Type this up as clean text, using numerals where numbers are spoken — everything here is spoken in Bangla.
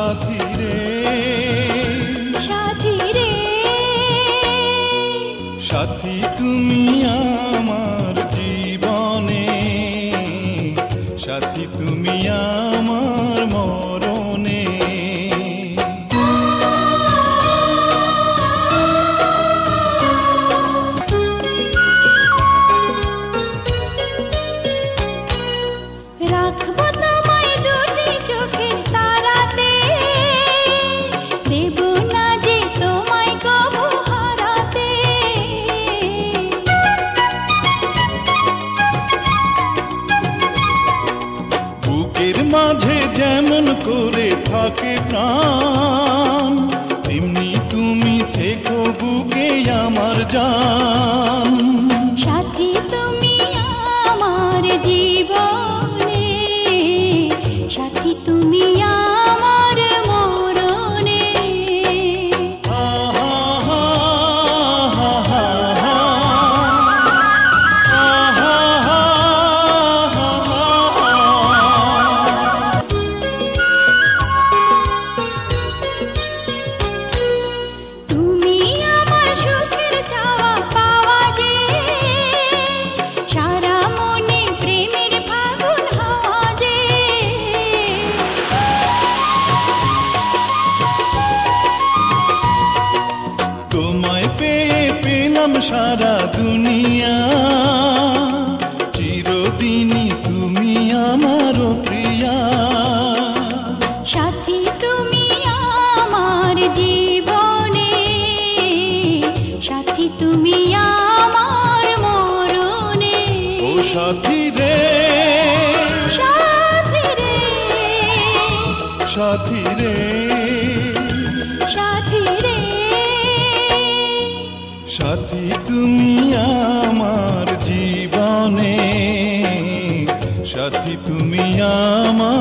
সাথী রে, সাথী রে, সাথী তুমি আমার জীবনে, সাথী তুমি আমার মরণে। রাখবো তোমায় দুটি চোখের তারাতে, দেব না যে তোমায় কভু হারাতে। বুকের মাঝে যেমন করে থাকে প্রাণ, তেমনি তুমি থেকো বুকে আমার জান। সাথী তুমি আমার জীবনে, সাথী তুমি আমার মরণে। তুমি আমার সুখের চাওয়া পাওয়া যে, সারা মনে প্রেমের ফাগুন হাওয়া যে। তোমায় পেয়ে পেলাম সারা দুনিয়া, চিরদিনই তুমি আমার প্রিয়া। সাথী তুমি আমার জীবনে, সাথী তুমি আমার মরণে। ও সাথী রে, সাথী রে, সাথী রে, সাথী রে, সাথী তুমি আমার জীবনে, সাথী তুমি আমার